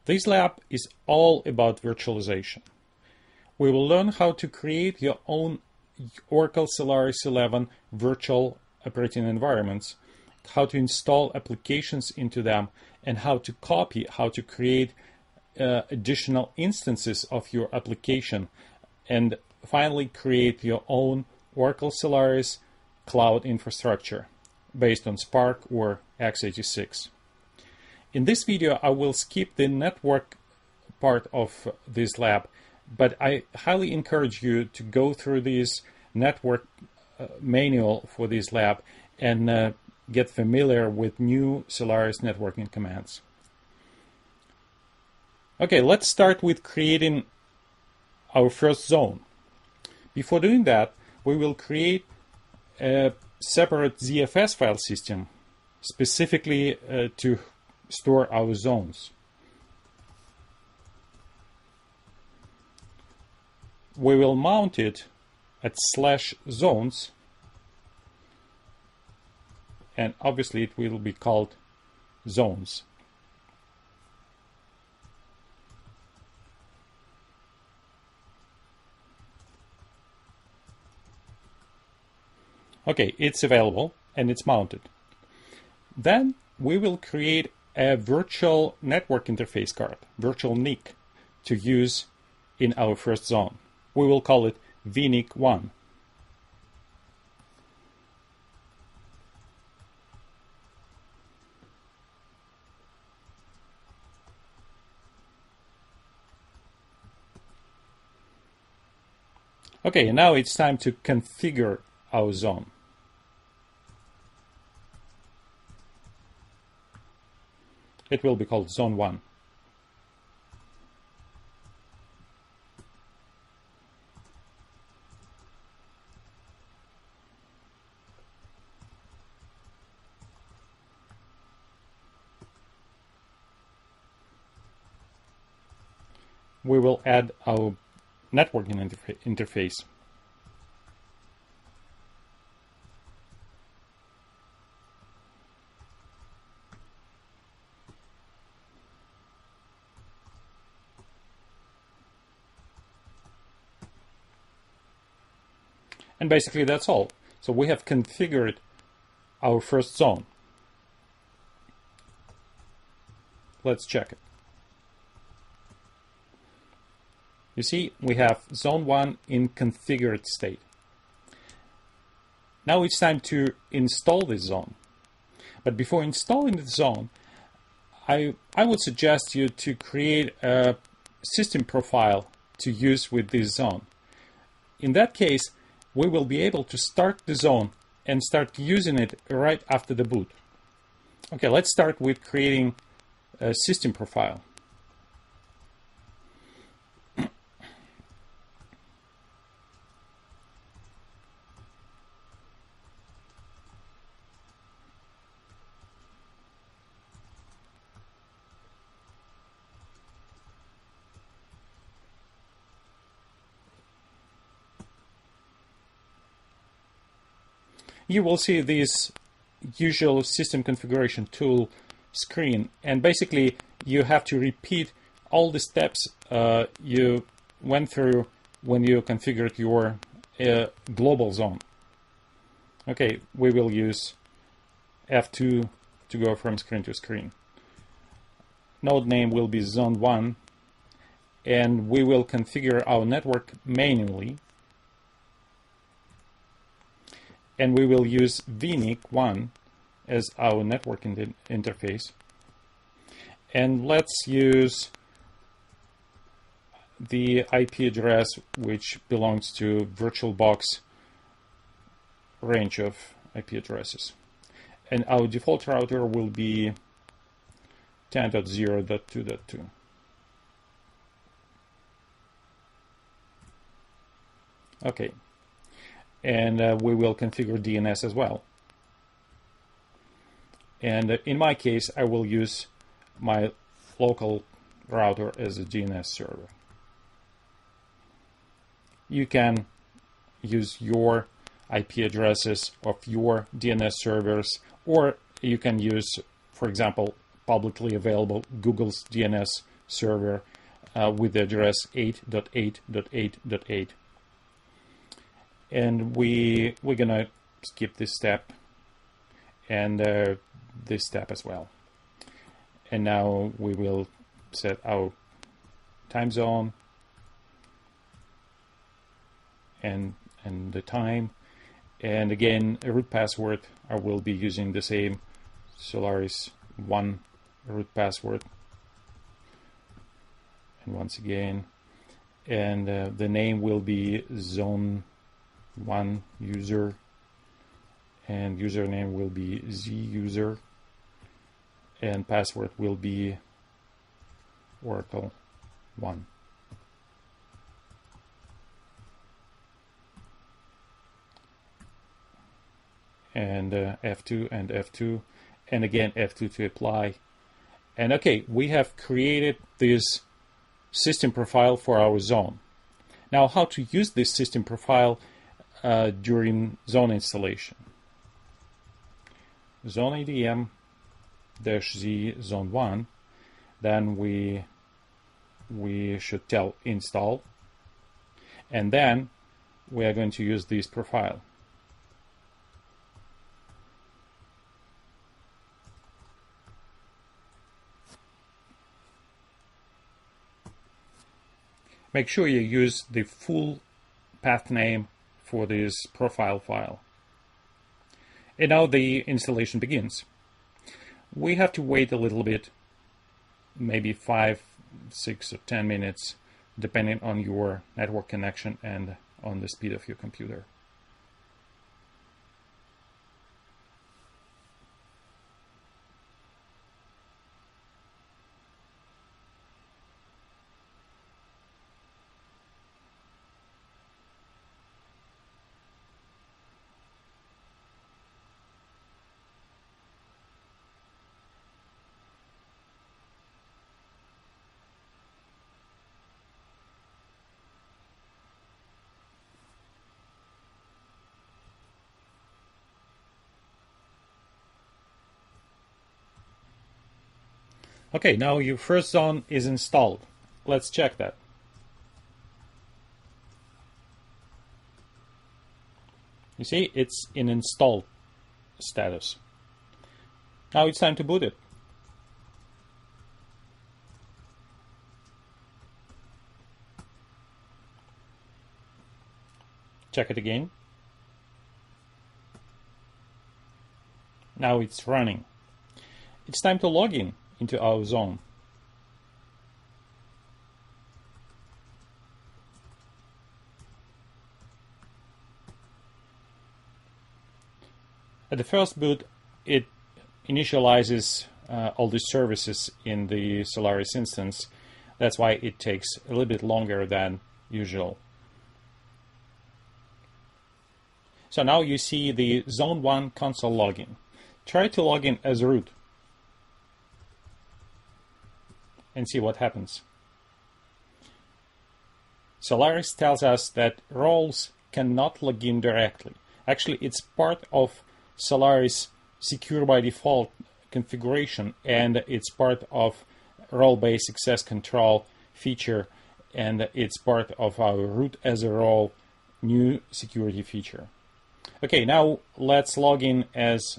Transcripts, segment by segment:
This lab is all about virtualization. We will learn how to create your own Oracle Solaris 11 virtual operating environments, how to install applications into them, and how to copy, how to create additional instances of your application, and finally create your own Oracle Solaris cloud infrastructure based on Spark or x86. In this video, I will skip the network part of this lab, but I highly encourage you to go through this network manual for this lab and get familiar with new Solaris networking commands. Okay, let's start with creating our first zone. Before doing that, we will create a separate ZFS file system specifically to store our zones. We will mount it at /zones, and obviously it will be called zones. Okay, it's available and it's mounted. Then we will create a virtual network interface card, virtual NIC, to use in our first zone. We will call it VNIC1. Okay, and now it's time to configure our zone. It will be called Zone 1. We will add our networking interface. And basically that's all. So we have configured our first zone. Let's check it. You see, we have zone 1 in configured state. Now it's time to install this zone. But before installing the zone, I would suggest you to create a system profile to use with this zone. In that case, we will be able to start the zone and start using it right after the boot. Okay, let's start with creating a system profile. You will see this usual system configuration tool screen, and basically you have to repeat all the steps you went through when you configured your global zone. Okay, we will use F2 to go from screen to screen. Node name will be Zone 1, and we will configure our network manually. And we will use VNIC1 as our networking interface. And let's use the IP address which belongs to VirtualBox range of IP addresses. And our default router will be 10.0.2.2. Okay. And we will configure DNS as well. And in my case, I will use my local router as a DNS server. You can use your IP addresses of your DNS servers, or you can use, for example, publicly available Google's DNS server with the address 8.8.8.8. And we're gonna skip this step and this step as well. And now we will set our time zone and the time. And again, a root password, I will be using the same Solaris 1 root password. And once again, and the name will be zone 1 user, and username will be zuser, and password will be Oracle 1. And F2 and F2, and again F2 to apply. And okay, we have created this system profile for our zone. Now, how to use this system profile during zone installation? Zone ADM -z zone 1, then we should tell install, and then we are going to use this profile. Make sure you use the full path name for this profile file. And now the installation begins. We have to wait a little bit, maybe 5, 6, or 10 minutes, depending on your network connection and on the speed of your computer. Okay, now your first zone is installed. Let's check that. You see, it's in installed status. Now it's time to boot it. Check it again. Now it's running. It's time to log in into our zone. At the first boot, it initializes all the services in the Solaris instance. That's why it takes a little bit longer than usual. So now you see the Zone 1 console login. Try to log in as root and see what happens. Solaris tells us that roles cannot log in directly. Actually, it's part of Solaris secure by default configuration, and it's part of role-based access control feature, and it's part of our root as a role new security feature. Okay, now let's log in as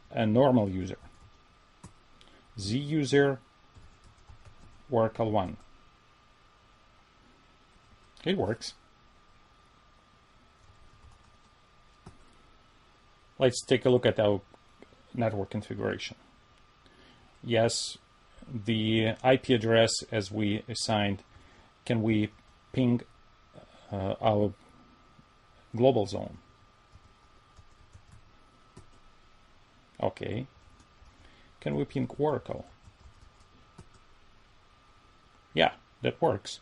a normal user. zuser Oracle 1. It works. Let's take a look at our network configuration. Yes, the IP address as we assigned, can we ping our global zone? Okay. Can we ping Oracle? Yeah, that works.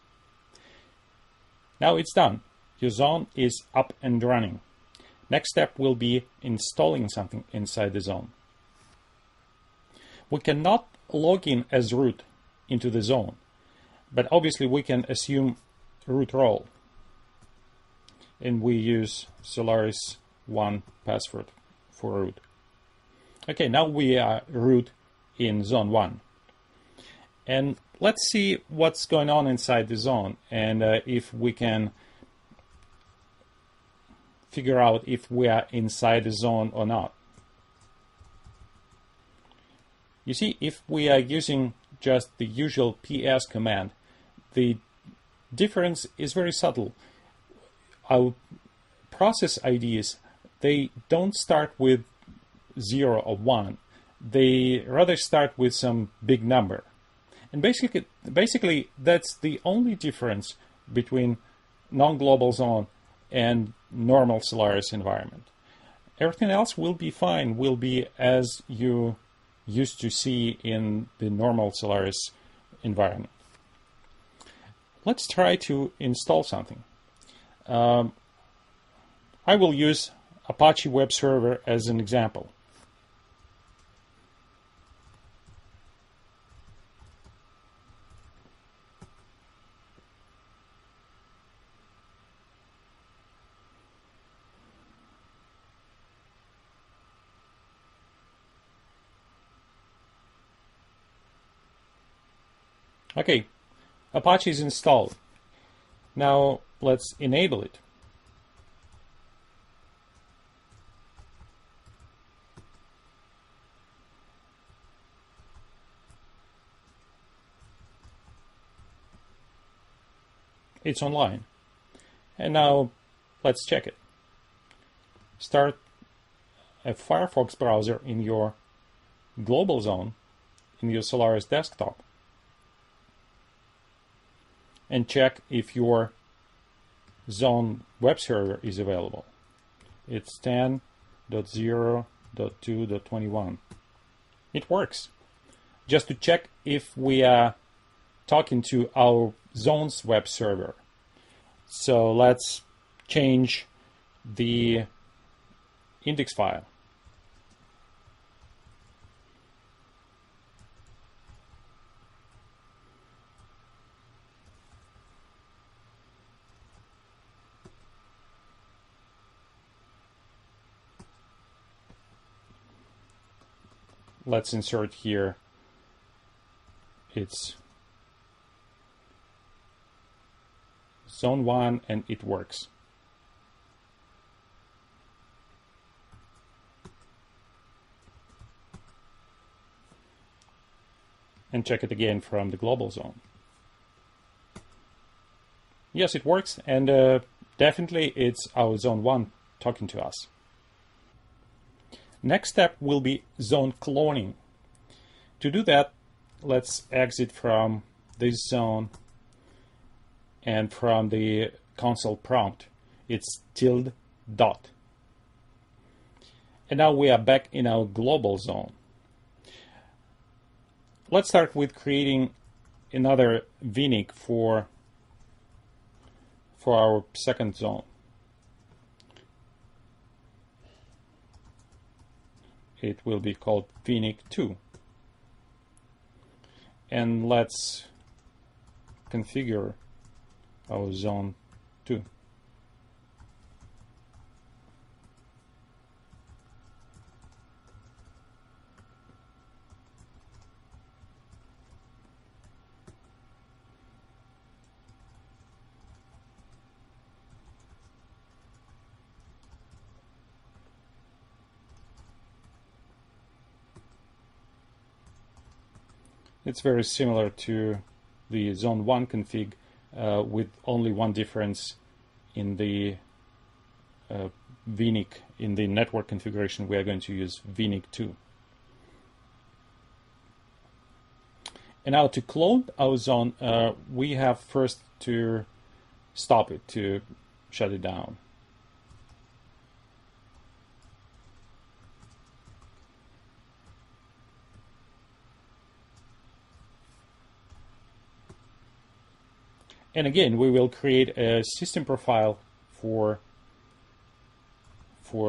Now it's done. Your zone is up and running. Next step will be installing something inside the zone. We cannot log in as root into the zone, but obviously we can assume root role. And we use Solaris 1 password for root. Okay, now we are root in zone 1. And let's see what's going on inside the zone, and if we can figure out if we are inside the zone or not. You see, if we are using just the usual ps command, the difference is very subtle. Our process IDs, they don't start with 0 or 1. They rather start with some big number. And basically that's the only difference between non-global zone and normal Solaris environment. Everything else will be fine, will be as you used to see in the normal Solaris environment. Let's try to install something. I will use Apache Web Server as an example. Okay, Apache is installed. Now let's enable it. It's online. And now let's check it. Start a Firefox browser in your global zone in your Solaris desktop and check if your zone web server is available. It's 10.0.2.21. It works. Just to check if we are talking to our zone's web server. So let's change the index file. Let's insert here it's zone 1 and it works. And check it again from the global zone. Yes, it works, and definitely it's our zone 1 talking to us. Next step will be zone cloning. To do that, let's exit from this zone and from the console prompt. It's tilde dot. And now we are back in our global zone. Let's start with creating another VNIC for our second zone. It will be called VNIC 2. And let's configure our zone 2. It's very similar to the zone 1 config with only one difference in the VNIC. In the network configuration, we are going to use VNIC 2. And now to clone our zone, we have first to stop it, to shut it down. And again, we will create a system profile for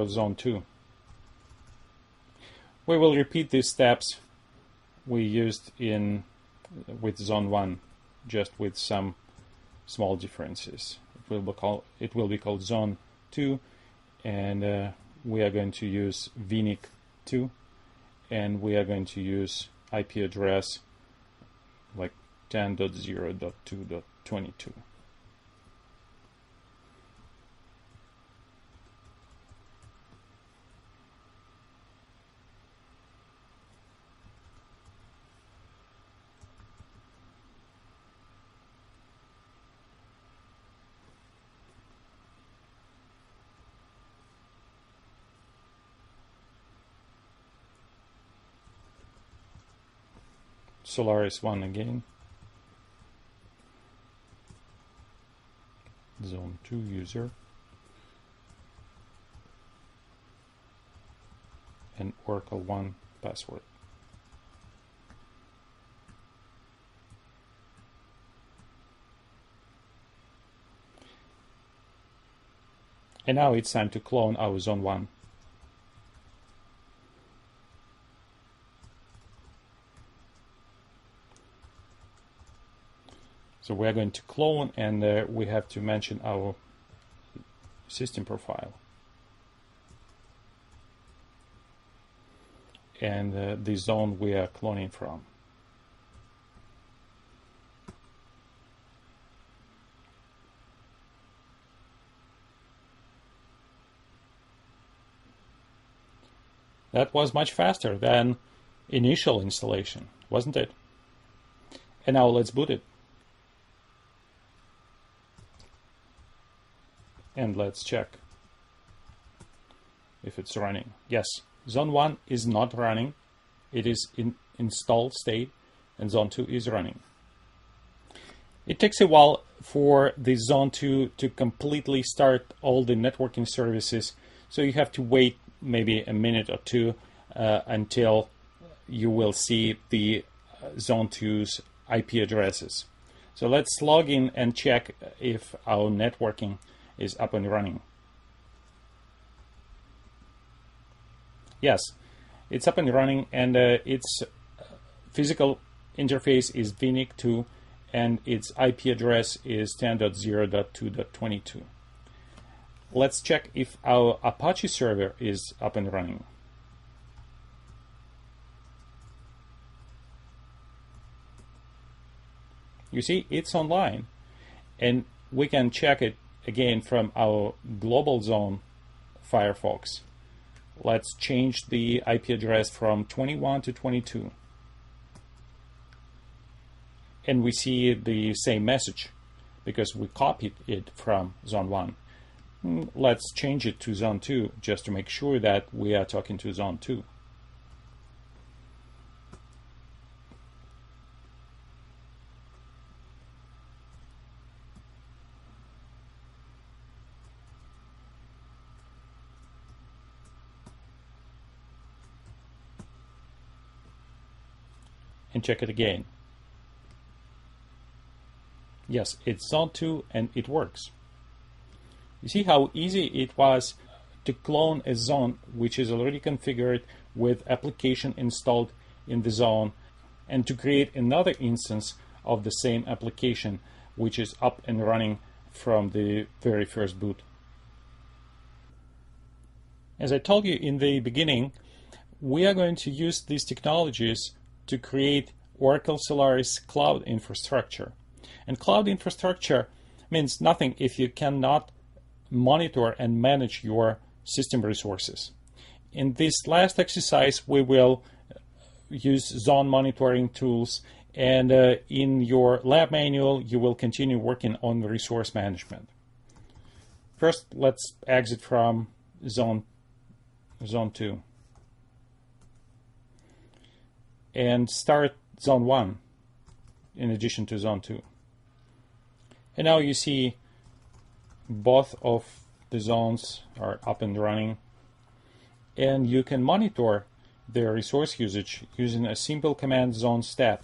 zone 2. We will repeat these steps we used with zone 1, just with some small differences. It will be called zone 2, and we are going to use VNIC 2, and we are going to use IP address like 10.0.2.22. Solaris 1 again. Zone 2 user. And Oracle 1 password. And now it's time to clone our Zone 1. So we're going to clone, and we have to mention our system profile. And the zone we are cloning from. That was much faster than initial installation, wasn't it? And now let's boot it. And let's check if it's running. Yes, Zone 1 is not running. It is in installed state, and Zone 2 is running. It takes a while for the Zone 2 to completely start all the networking services, so you have to wait maybe a minute or two until you will see the Zone 2's IP addresses. So let's log in and check if our networking is up and running. Yes, it's up and running, and its physical interface is VNIC2, and its IP address is 10.0.2.22. Let's check if our Apache server is up and running. You see, it's online, and we can check it again from our global zone Firefox. Let's change the IP address from 21 to 22. And we see the same message because we copied it from Zone 1. Let's change it to Zone 2 just to make sure that we are talking to Zone 2. And check it again. Yes, it's Zone 2 and it works. You see how easy it was to clone a zone which is already configured with application installed in the zone, and to create another instance of the same application which is up and running from the very first boot. As I told you in the beginning, we are going to use these technologies to create Oracle Solaris cloud infrastructure. And cloud infrastructure means nothing if you cannot monitor and manage your system resources. In this last exercise, we will use zone monitoring tools, and in your lab manual, you will continue working on the resource management. First, let's exit from Zone 2. And start Zone 1 in addition to Zone 2. And now you see both of the zones are up and running, and you can monitor their resource usage using a simple command, zone stat.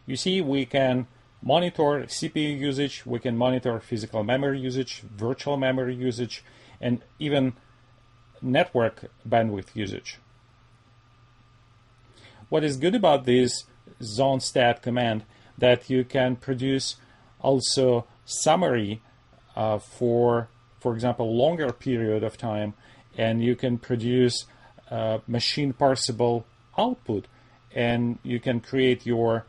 You see, we can monitor CPU usage, we can monitor physical memory usage, virtual memory usage, and even network bandwidth usage. What is good about this zone stat command that you can produce also summary for example, longer period of time, and you can produce machine parsable output, and you can create your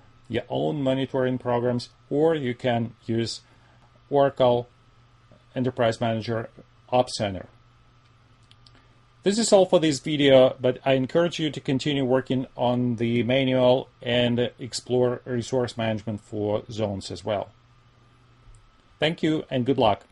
own monitoring programs, or you can use Oracle Enterprise Manager Ops Center. This is all for this video, but I encourage you to continue working on the manual and explore resource management for zones as well. Thank you and good luck.